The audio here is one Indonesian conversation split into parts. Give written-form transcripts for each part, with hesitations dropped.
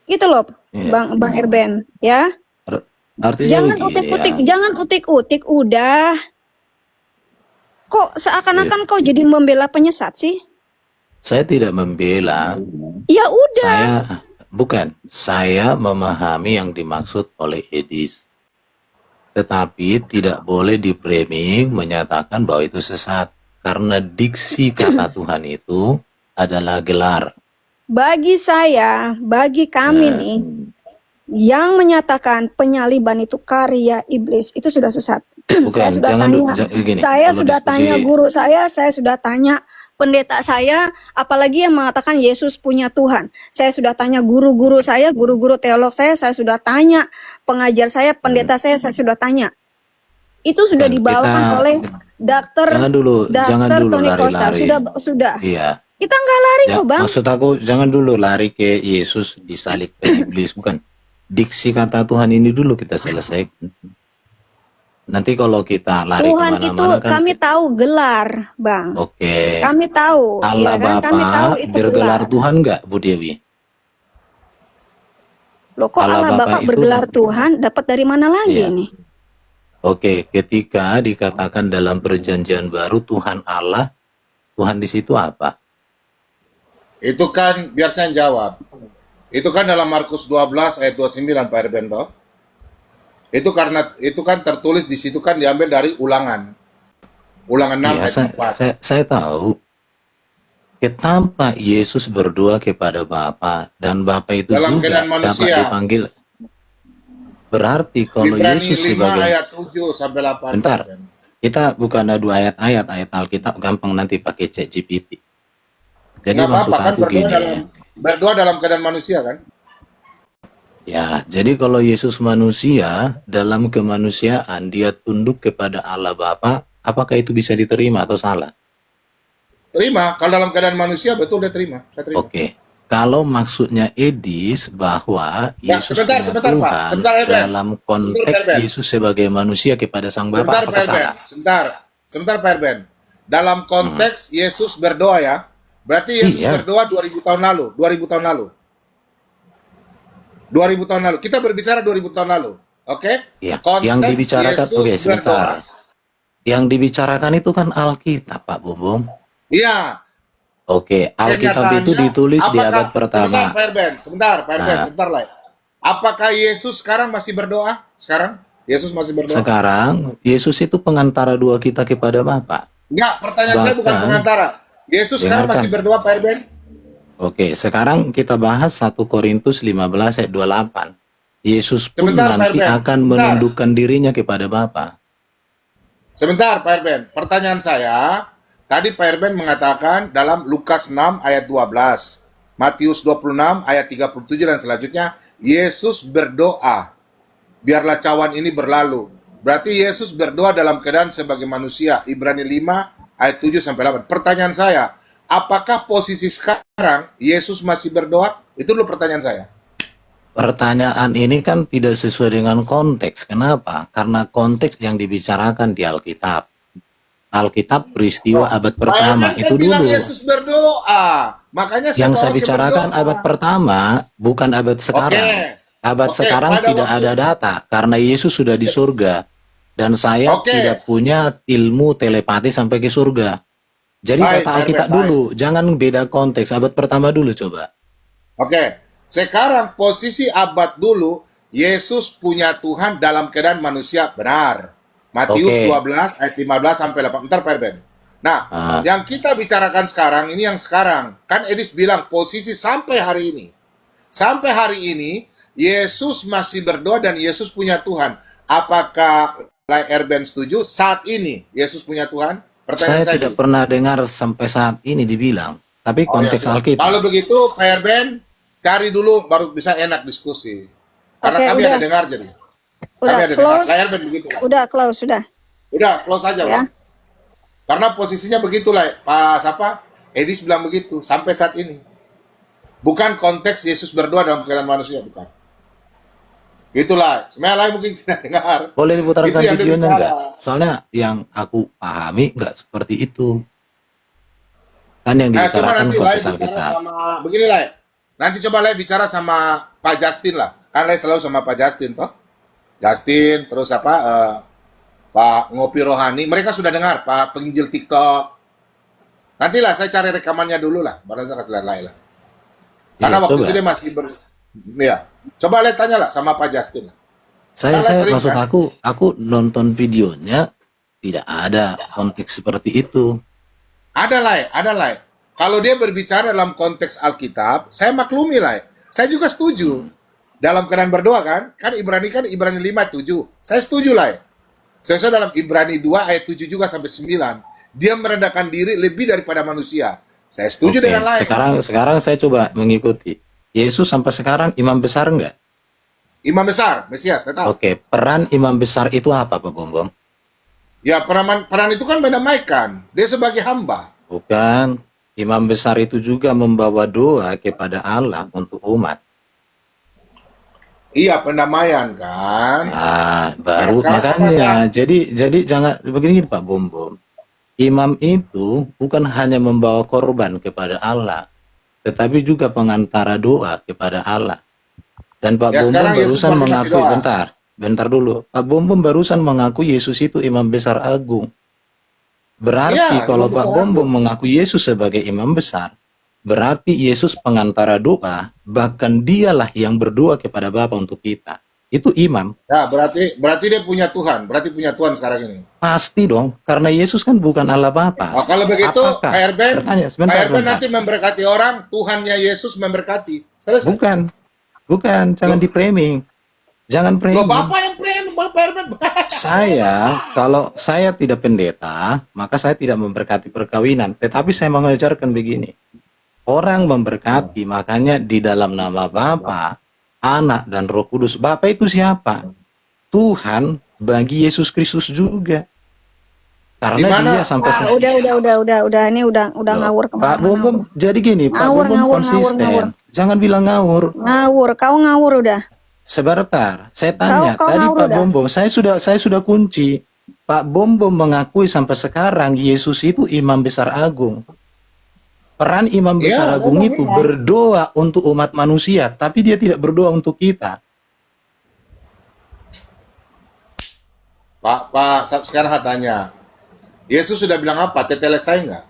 Gitu loh, Iya. Bang Erben, ya. Artinya Jangan begini utik-utik, ya. jangan utik-utik, udah. Kok Eh, seakan-akan kau jadi membela penyesat sih? Saya tidak membela. Ya udah. Saya bukan. Saya memahami yang dimaksud oleh Edis. Tetapi tidak boleh di-framing menyatakan bahwa itu sesat. Karena diksi kata Tuhan itu adalah gelar. Bagi saya, bagi kami Nah, nih, yang menyatakan penyaliban itu karya iblis, itu sudah sesat. Saya bukan, sudah jangan tanya, gini. saya Kalau sudah tanya diskusi, guru saya sudah tanya pendeta saya, apalagi yang mengatakan Yesus punya Tuhan. Saya sudah tanya guru-guru saya, guru-guru teolog saya sudah tanya pengajar saya, pendeta saya sudah tanya. Itu sudah dan dibawakan kita oleh jangan dulu Tony Costa. lari-lari. Sudah. Iya. Kita nggak lari kok, Bang. Maksud aku jangan dulu lari ke Yesus disalibkan iblis, bukan. Diksi kata Tuhan ini dulu kita selesaikan. Nanti kalau kita lari Tuhan itu kemana-mana kan. kami tahu gelar, Bang. Oke. Kami tahu, Allah ya kan? Kami tahu Bapa itu bergelar gelar. Tuhan enggak, Bu Dewi? Loh, kok Allah Allah Bapa Bapak itu bergelar Tuhan dapat dari mana lagi Iya. nih? Oke, ketika dikatakan dalam perjanjian baru Tuhan Allah, Tuhan di situ apa? Itu kan biar saya jawab. Itu kan dalam Markus 12 ayat 29 Pak Herbento. Itu kan tertulis di situ kan diambil dari Ulangan. Ulangan 6 Iya, ayat 4. saya tahu. Kenapa Yesus berdoa kepada Bapa dan Bapa itu Dalam juga keadaan dapat manusia. dipanggil. Berarti kalau Ibrani Yesus 5 sebagai ayat 7 sampai 8. Bentar. Pak Herbento. Kita bukan ada dua ayat Alkitab gampang nanti pakai ChatGPT. Jadi Nggak maksud apa-apa kan aku gini. berdoa dalam keadaan manusia kan? Ya, jadi kalau Yesus manusia, dalam kemanusiaan dia tunduk kepada Allah Bapa, apakah itu bisa diterima atau salah? Terima, kalau dalam keadaan manusia betul dia terima. Saya terima. Oke. Kalau maksudnya Edis bahwa Ya, Yesus sebentar, punya Pak. Tuhan Sebentar, Eben. dalam konteks Sebentar, Eben. Yesus sebagai manusia kepada Sang Bapa, Sebentar, apakah Pak Herben. salah? Sebentar, Pak Herben. Dalam konteks Yesus berdoa ya. Berarti Yesus Iya. berdoa 2000 tahun lalu. 2000 tahun lalu. 2000 tahun lalu. Kita berbicara 2000 tahun lalu. Oke? Ya, Konteks yang dibicarakan, Yesus oke sebentar. berdoa. Yang dibicarakan itu kan Alkitab, Pak Bumbung. Iya. Oke, Alkitab itu Kenyataannya, ditulis di apakah- abad pertama. Sebentar, Pak Herben. Nah. Sebentar lah. Apakah Yesus sekarang masih berdoa? Sekarang? Yesus masih berdoa? Sekarang, Yesus itu pengantara dua kita kepada Bapa. Enggak, pertanyaan saya bukan Bahkan- pengantara. Yesus sekarang Dengarkan. masih berdoa, Pak Herben? Oke, sekarang kita bahas 1 Korintus 15 ayat 28. Yesus pun Sebentar, Pak nanti Herben. akan Sebentar. menundukkan dirinya kepada Bapa. Sebentar, Pak Herben. Pertanyaan saya, tadi Pak Herben mengatakan dalam Lukas 6 ayat 12, Matius 26 ayat 37 dan selanjutnya, Yesus berdoa, biarlah cawan ini berlalu. Berarti Yesus berdoa dalam keadaan sebagai manusia. Ibrani 5 ayat 7 sampai 8. Pertanyaan saya, apakah posisi sekarang Yesus masih berdoa? Itu dulu pertanyaan saya. Pertanyaan ini kan tidak sesuai dengan konteks. Kenapa? Karena konteks yang dibicarakan di Alkitab. Alkitab peristiwa abad pertama Pak Herben itu kan bilang dulu. Yesus berdoa. Makanya Yang saya bawa ke bicarakan berdoa. abad pertama, bukan abad sekarang. Abad Oke, sekarang pada tidak waktu- ada data karena Yesus sudah di surga dan saya Oke. tidak punya ilmu telepati sampai ke surga. Jadi Baik, kata Pak Alkitab Herben, dulu, jangan beda konteks. Abad pertama dulu coba. Oke, sekarang posisi abad dulu, Yesus punya Tuhan dalam keadaan manusia, benar. Matius Oke. 12 ayat 15 sampai 8. Bentar, Pak Herben. Nah, yang kita bicarakan sekarang, ini yang sekarang. Kan Edis bilang posisi sampai hari ini. Sampai hari ini, Yesus masih berdoa dan Yesus punya Tuhan. Apakah Pak Herben setuju? Saat ini, Yesus punya Tuhan? Pertanyaan Saya tidak pernah dengar sampai saat ini dibilang. Tapi Oh, konteks ya, Alkitab. kalau begitu, Pak Herben, cari dulu baru bisa enak diskusi. Karena Oke, kami udah. ada dengar jadi. Udah Kami ada dengar. close. Pak Herben begitu. Udah close, sudah. Udah, close aja, Ya. Pak. Karena posisinya begitulah, Pak siapa? Edis bilang begitu sampai saat ini. Bukan konteks Yesus berdoa dalam keadaan manusia, bukan. Itulah. Sebenarnya lain mungkin tidak dengar. Boleh diputarkan Itu yang videonya dibicara. enggak? Soalnya yang aku pahami enggak seperti itu. Kan yang Nah, cuma dibicarakan nanti lain konteks bicara Alkitab. sama begini lah. nanti coba Lai bicara sama Pak Justin lah. Kan Lai selalu sama Pak Justin toh. Justin, terus apa, Pak Ngopi Rohani. Mereka sudah dengar, Pak penginjil TikTok. Nantilah saya cari rekamannya dulu lah. Baru saya kasih lihat Lai lah. Karena Iya, waktu coba. itu dia masih ya. Coba Lai tanya lah sama Pak Justin. Saya Salah sering, maksud kan? aku nonton videonya tidak ada konteks seperti itu. Ada Lai. Kalau dia berbicara dalam konteks Alkitab, saya maklumi Lai. Saya juga setuju. Dalam keadaan berdoa kan Ibrani 5:7. Saya setuju Lai. Sesuai dalam Ibrani 2 ayat 7 juga sampai 9. Dia merendahkan diri lebih daripada manusia. Saya setuju Oke, dengan Lai. sekarang saya coba mengikuti. Yesus sampai sekarang imam besar enggak? Imam besar, Mesias, tetap. Oke, peran imam besar itu apa, Pak Bom Bom? Ya, peran itu kan mendamaikan. Dia sebagai hamba. Bukan. Imam besar itu juga membawa doa kepada Allah untuk umat. Iya, pendamaian kan. Nah, baru sekarang makanya. Jadi jangan begini Pak Bom Bom. Imam itu bukan hanya membawa korban kepada Allah, tetapi juga pengantara doa kepada Allah. Dan Pak Ya, Bom Bom sekarang Yesus barusan masih mengakui, doa. bentar dulu. Pak Bom Bom barusan mengaku Yesus itu imam besar agung. Berarti Iya, kalau imam Pak besar Bom Bom agung. mengaku Yesus sebagai imam besar, berarti Yesus pengantara doa, bahkan dialah yang berdoa kepada Bapa untuk kita. Itu imam. Ya, berarti dia punya Tuhan. Berarti punya Tuhan sekarang ini. Pasti dong, karena Yesus kan bukan Allah Bapa. Oh, kalau begitu, Apakah? Pak Erben, Bertanya, Pak sebentar. Erben nanti memberkati orang, Tuhannya Yesus memberkati. Selesai. Bukan, jangan di framing. Jangan Loh, framing. Bapak yang plan, Bapak Erben. Kalau saya tidak pendeta, maka saya tidak memberkati perkawinan. Tetapi saya mengajarkan begini. Orang memberkati, makanya di dalam nama Bapa, Anak, dan Roh Kudus. Bapa itu siapa? Tuhan bagi Yesus Kristus juga. Karena Di mana? dia sampai Ah, udah, ini udah Loh, ngawur Pak Bom kemana-mana. Bom, jadi gini, Pak Ngawur, Bom Bom ngawur, konsisten. ngawur. Jangan bilang ngawur. Ngawur, kau ngawur udah. Sebentar, saya tanya. Kau Tadi ngawur Pak udah. Bom Bom, saya sudah kunci. Pak Bom Bom mengakui sampai sekarang Yesus itu imam besar agung. Peran imam Iya, besar agung memang itu imam. berdoa untuk umat manusia, tapi dia tidak berdoa untuk kita. Pak, sekarang saya tanya. Yesus sudah bilang apa? Tetelestai enggak?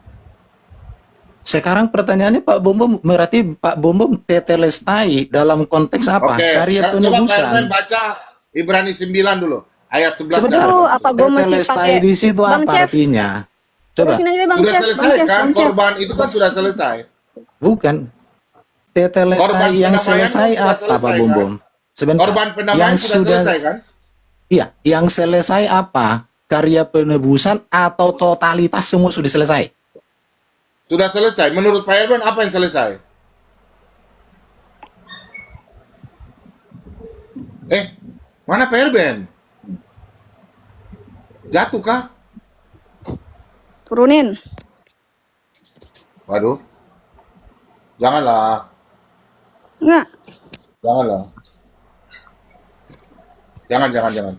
Sekarang pertanyaannya Pak Bom Bom, berarti Pak Bom Bom tetelestai dalam konteks apa? Oke, Karya sekarang coba Pak Erben penebusan. baca Ibrani 9 dulu. Ayat 11 Sebentar. dan Aduh, apa gue mesti Tetelestai pakai di situ Bang apa Chef? artinya? Coba. Terusin aja Bang sudah Chef, selesai Bang Chef, kan? Bang Chef. Korban itu kan sudah selesai. Bukan. Korban Tetelestai yang pendamaian selesai sudah apa Pak selesai, Bom kan? Bom? Sebentar. Korban pendamaian Yang sudah selesai kan? Iya, yang selesai apa? Karya penebusan atau totalitas semua sudah selesai? Sudah selesai. Menurut Pak Erben apa yang selesai? Mana Pak Erben? Jatuh kah? Turunin. Waduh. Janganlah. Enggak. Janganlah. Jangan. Jangan.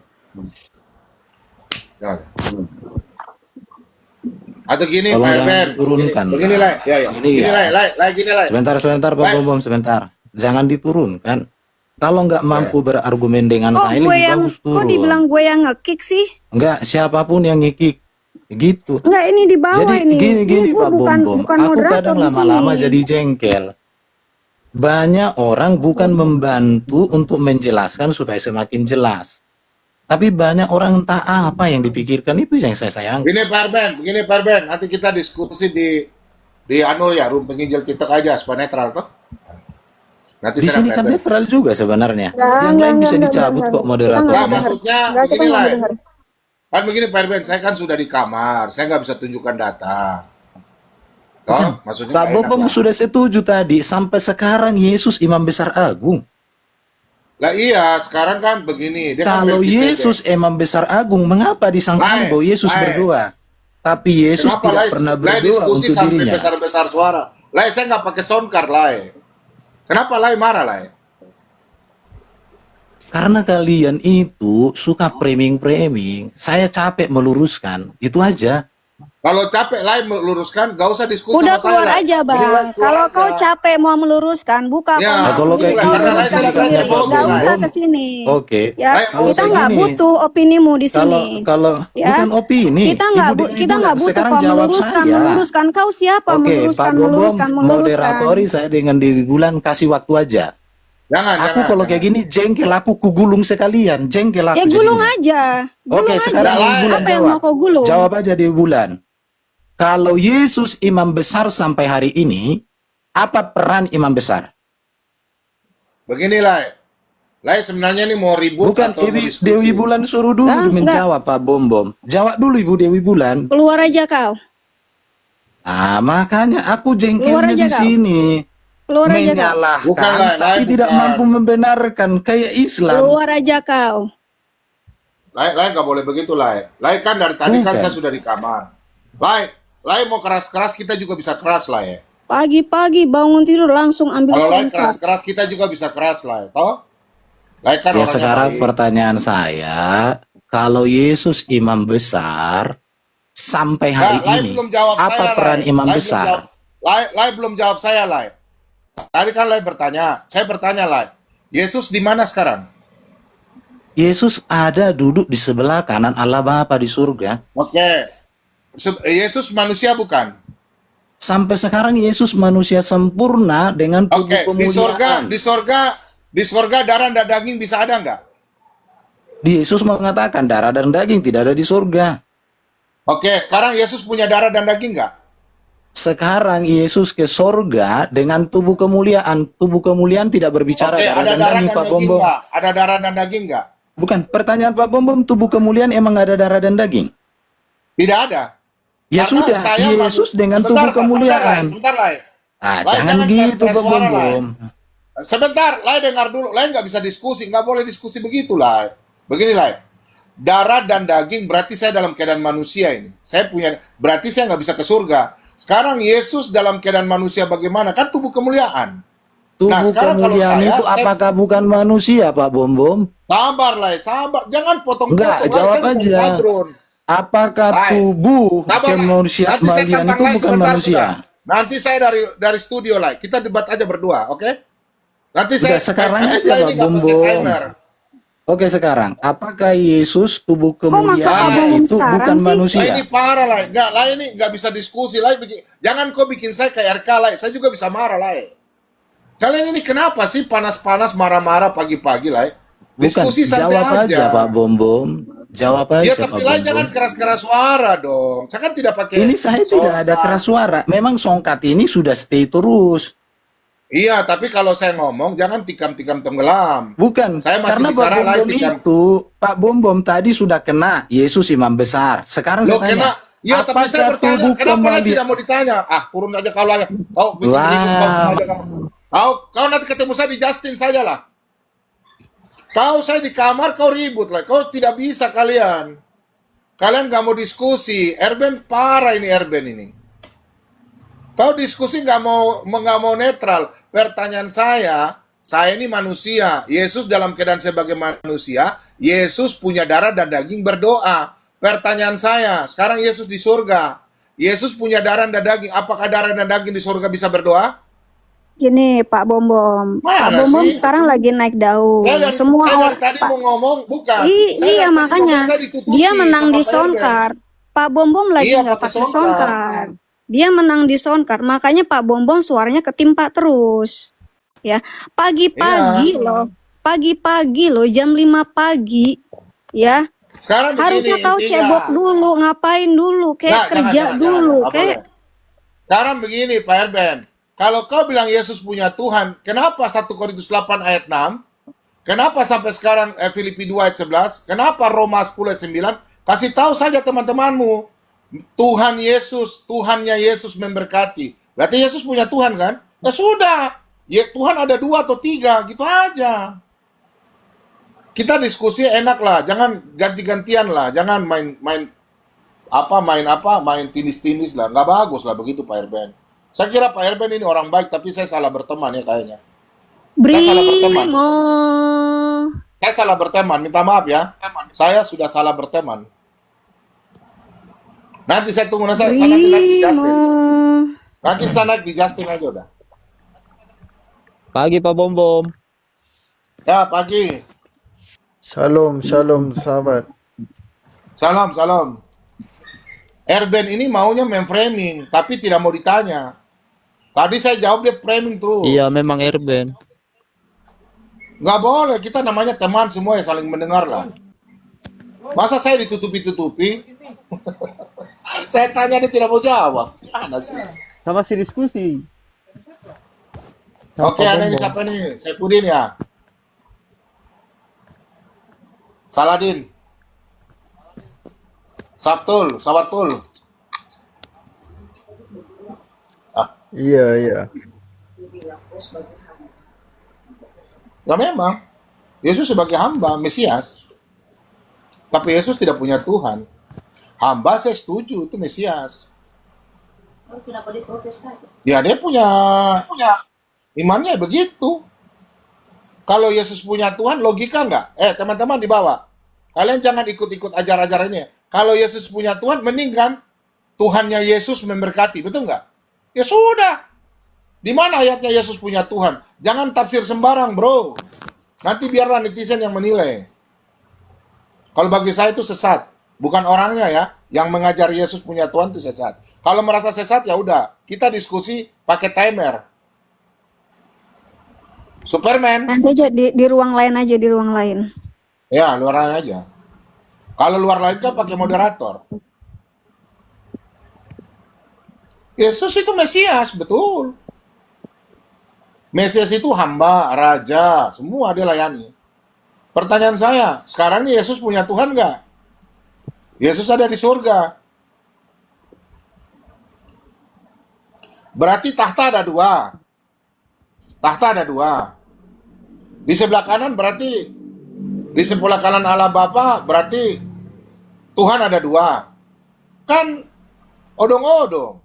Atau gini, Tolong Pak jangan Erben. diturunkan. Begini lah. Ya. Ini Gini ya. lah. Gini lah. Sebentar Pak Baik. Bom Bom, sebentar. Jangan diturunkan. Kalau nggak mampu berargumen dengan Kok saya gue lebih yang, bagus kok turun. dibilang gue yang ngekick sih? Enggak, siapapun yang ngikik. Gitu. Enggak, ini di bawah Jadi ini. gini Gue Pak Bom bukan Bom. bukan Aku moderator kadang di lama-lama sini. jadi jengkel. Banyak orang bukan membantu untuk menjelaskan supaya semakin jelas. Tapi banyak orang entah apa yang dipikirkan, itu yang saya sayang. Begini Pak Erben. Nanti kita diskusi di anu ya, room penginjil TikTok aja supaya netral toh. Nanti Di saya sini Pak kan Erben. netral juga sebenarnya. Enggak, Yang enggak, lain bisa enggak, dicabut enggak, kok enggak. moderatornya. Kita Nah, enggak maksudnya Enggak, kita begini nggak lah. dengar. Kan begini Pak Erben, saya kan sudah di kamar, saya nggak bisa tunjukkan data. Toh, maksudnya Pak nggak Bom enak Bom lah. sudah setuju tadi, sampai sekarang Yesus imam besar agung. Lah iya, sekarang kan begini, dia kan Kalau Melkisedek. Yesus imam besar agung, mengapa disangkanya Lai, bahwa Yesus Lai. berdoa? Tapi Yesus Kenapa tidak Lai? pernah Lai berdoa diskusi untuk sampai dirinya. besar-besar suara. Lai, saya nggak pakai soundcard, Lai. Kenapa Lai marah, Lai? Karena kalian itu suka framing-framing. Saya capek meluruskan. Itu aja. Kalau capek lain meluruskan, gak usah diskusi Udah sama saya keluar lah. aja, Jadi Bang. Lai keluar Kalau aja. kau capek mau meluruskan, buka Ya, komen Nah, kalau sendiri, kayak itulah kau gini karena Lai luruskan sudah maksudnya sendiri. emosi Pak Gak Lai. usah Bombom. ke sini. Oke, Ya, Lai kalau kita emosi. kayak nggak gini, butuh opinimu di sini. kalau Ya, bukan opini, kita Ibu kita Bulan, nggak butuh sekarang kau jawab meluruskan, saya. meluruskan. Kau siapa? Oke, Pak Bombom, Meluruskan. moderatori saya dengan Dewi Bulan kasih waktu aja. Aku kalau kayak gini jengkel, aku kugulung sekalian, jengkel Ya aku gulung jadinya. aja, Oke, gulung aja. sekarang Dewi Lai. Bulan Apa yang jawab. mau kau gulung? Jawab aja Dewi Bulan. Kalau Yesus imam besar sampai hari ini, apa peran imam besar? Begini Lai. Lai sebenarnya ini mau ribut Bukan atau mau Dewi diskusi? Bulan suruh dulu Enggak. menjawab Pak Bombom. Jawab dulu Ibu Dewi Bulan. Keluar aja kau. Ah, makanya aku Keluar jengkelnya aja di kau. sini. Keluar aja kau. Bukan, Menyalahkan Lai. tapi Lai, tidak bukan. mampu membenarkan kayak Islam. Keluar aja kau. Lai nggak boleh begitu Lai. Lai kan dari tadi kan Bukan. saya sudah di kamar. Lai mau keras-keras kita juga bisa keras Lai. Pagi-pagi bangun tidur langsung ambil Kalau Lai songkat. keras-keras kita juga bisa keras Lai. Toh? Lai kan Ya orangnya sekarang baik. pertanyaan saya, kalau Yesus imam besar sampai hari Lai ini, belum jawab apa saya, peran Lai. imam Lai belum besar? jawab. Lai belum jawab saya Lai. Tadi kan Lai bertanya. Saya bertanya Lai. Yesus di mana sekarang? Yesus ada duduk di sebelah kanan Allah Bapa di surga. Oke. Yesus manusia bukan? Sampai sekarang Yesus manusia sempurna dengan tubuh Oke. kemuliaan. Di sorga darah dan daging bisa ada nggak? Yesus mengatakan darah dan daging tidak ada di surga. Oke. Sekarang Yesus punya darah dan daging nggak? Sekarang Yesus ke surga dengan tubuh kemuliaan. Tubuh kemuliaan tidak berbicara Oke. darah Ada dan darah daging, dan Pak daging Bombom. nggak? Ada darah dan daging nggak? Bukan, pertanyaan Pak Bombom, tubuh kemuliaan emang ada darah dan daging? Tidak ada. Ya Karena sudah, saya Yesus dengan Sebentar, tubuh Pak, kemuliaan. Sebentar, Lai. Ah, Lai, jangan jangan gitu, keras-keras Pak suara, Bombom. Sebentar, Lai dengar dulu. Lai nggak bisa diskusi, nggak boleh diskusi begitu, Lai. Begini, Lai. Darah dan daging berarti saya dalam keadaan manusia ini. Berarti saya nggak bisa ke surga. Sekarang Yesus dalam keadaan manusia bagaimana? Kan tubuh kemuliaan. Tubuh sekarang kalau kemuliaan saya- itu apakah bukan manusia, Pak Bombom? Sabar, Lai, sabar. Jangan potong-potong. Enggak, Lai, jawab saya bukan aja. padron. Apakah Baik. tubuh Sabar, Lai. kemanusiaan Nanti saya tantang itu Lai bukan sebentar, manusia? sudah. Nanti saya dari studio, Lai. Kita debat aja berdua, oke? Nanti Udah, saya sekarang nanti aja, saya Pak ini nggak pakai Bombom. timer. Oke, sekarang apakah Yesus tubuh maksud Pak kemuliaan Bombom itu sekarang bukan sih? manusia? Lah ini parah lah, lah ini nggak bisa diskusi lah. Jangan kau bikin saya kayak RK lah, saya juga bisa marah lah. Kalian ini kenapa sih panas-panas marah-marah pagi-pagi lah? Bukan, Diskusi santai jawab aja Pak Bombom. Jawab Ya aja Pak tapi lah Bombom. jangan keras-keras suara dong. Saya kan tidak pakai. Ini saya tidak ada songkat. keras suara. Memang songkat ini sudah stay terus. Iya, tapi kalau saya ngomong jangan tikam-tikam tenggelam. Bukan, Saya masih karena Pak bicara Bombom live, Tikam. itu, Pak Bombom tadi sudah kena Yesus imam besar. Sekarang Lo saya tanya, kena. Ya, tapi saya bertanya, tubuh kenapa lah kembali? tidak mau ditanya? Ah, turun aja kau lah. Kau bikin Wah. ribut kau sengaja kau. Kau nanti ketemu saya di Justin saja lah. Kau saya di kamar, kau ribut lah. Kau tidak bisa kalian. Kalian nggak mau diskusi. Erben parah ini Erben ini. Kau diskusi nggak mau netral. Pertanyaan saya ini manusia. Yesus dalam keadaan sebagai manusia. Yesus punya darah dan daging berdoa. Pertanyaan saya, sekarang Yesus di surga. Yesus punya darah dan daging. Apakah darah dan daging di surga bisa berdoa? Gini Pak Bombom, Pak Mana Bombom sih? sekarang lagi naik daun. Saya Semua dari orang, tadi Pak, mau ngomong, bukan. Saya iya dari tadi makanya ngomong, saya ditutupi dia menang sama di Pak Erben. soundcard. Pak Bombom lagi Iya, nggak pakai pakai soundcard. Dia menang di soundcard, makanya Pak Bombom suaranya ketimpa terus. Ya, pagi-pagi Iya. pagi-pagi loh, jam 5 pagi, ya. Sekarang Harusnya begini, kau intinya. cebok dulu, ngapain dulu, kayak Nggak, kerja jangan, dulu, nggak kayak boleh. Sekarang begini Pak Erben, kalau kau bilang Yesus punya Tuhan, kenapa 1 Korintus 8 ayat 6? Kenapa sampai sekarang Filipi 2 ayat 11? Kenapa Roma 10 ayat 9? Kasih tahu saja teman-temanmu, Tuhan Yesus, Tuhannya Yesus memberkati. Berarti Yesus punya Tuhan kan? Ya sudah, ya Tuhan ada 2 atau 3, gitu aja. Kita diskusi enak lah, jangan ganti-gantian lah, jangan main tinis-tinis lah, nggak bagus lah begitu Pak Erben. Saya kira Pak Erben ini orang baik, tapi saya salah berteman ya kayaknya. salah berteman. Brimo. Saya salah berteman, minta maaf ya. Saya sudah salah berteman. Nanti saya tunggu, saya nanti naik di Justin. Brimo. Nanti saya naik di Justin aja udah. Pagi Pak Bom Bom. Ya, pagi. Shalom, shalom, sahabat. Salam, salam. Erben ini maunya memframing, tapi tidak mau ditanya. Tadi saya jawab dia framing terus. Iya memang Erben. Nggak boleh, kita namanya teman semua ya saling mendengar lah. Masa saya ditutupi-tutupi? Saya tanya dia tidak mau jawab. Mana sih? Sama si diskusi. Oke, ada ini siapa nih? Saifudin ya? Saladin. Sabtul, Sabatul. Iya, iya. Ya memang, Yesus sebagai hamba, Mesias. Tapi Yesus tidak punya Tuhan. Hamba saya setuju, itu Mesias. Ya dia punya imannya begitu. Kalau Yesus punya Tuhan, logika nggak? Teman-teman di bawah. Kalian jangan ikut-ikut ajar-ajar ini. Kalau Yesus punya Tuhan, mending kan Tuhannya Yesus memberkati, betul nggak? Ya sudah. Di mana ayatnya Yesus punya Tuhan? Jangan tafsir sembarang, bro. Nanti biarlah netizen yang menilai. Kalau bagi saya itu sesat. Bukan orangnya ya. Yang mengajar Yesus punya Tuhan itu sesat. Kalau merasa sesat, ya udah. Kita diskusi pakai timer. Superman. Nanti aja di ruang lain aja, di ruang lain. Ya, luar aja. Kalau luar lain kan pakai moderator. Yesus itu Mesias, betul. Mesias itu hamba, raja, semua dia layani. Pertanyaan saya, sekarang nih Yesus punya Tuhan nggak? Yesus ada di surga. Berarti tahta ada dua. Tahta ada dua. Di sebelah kanan berarti, di sebelah kanan Allah Bapa berarti Tuhan ada dua. Kan odong-odong.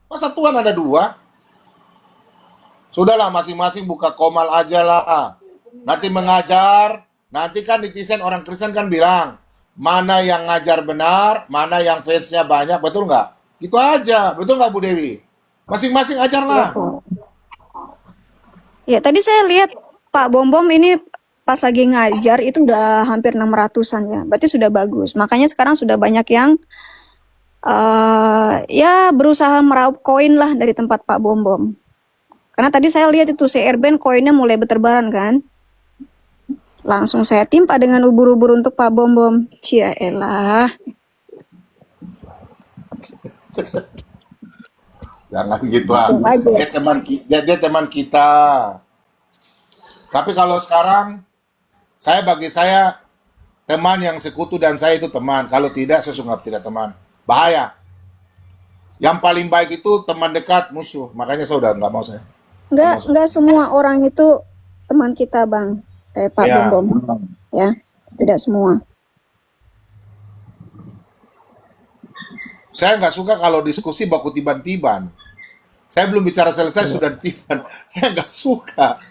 Masa Tuhan ada dua? Sudahlah, masing-masing buka komal aja lah. Nanti mengajar, nanti kan netizen orang Kristen kan bilang, mana yang ngajar benar, mana yang fansnya banyak, betul nggak? Itu aja, betul nggak Bu Dewi? Masing-masing ajarlah. Ya, tadi saya lihat Pak Bom Bom ini pas lagi ngajar itu udah hampir 600-an ya. Berarti sudah bagus. Makanya sekarang sudah banyak yang ya berusaha meraup koin lah dari tempat Pak Bom Bom. Karena tadi saya lihat itu si Erben koinnya mulai berterbaran kan. Langsung saya timpa dengan ubur-ubur untuk Pak Bom Bom. Cia elah. Jangan gitu lah. Aja. Dia teman kita. Tapi kalau sekarang, bagi saya teman yang sekutu dan saya itu teman. Kalau tidak, saya sungguh tidak teman. Bahaya. Yang paling baik itu teman dekat, musuh. Makanya saya udah nggak mau saya. Enggak semua orang itu teman kita, Bang. Pak Ya. Bom Bom. Ya, tidak semua. Saya nggak suka kalau diskusi baku tiban-tiban. Saya belum bicara selesai sudah tiban. Saya nggak suka.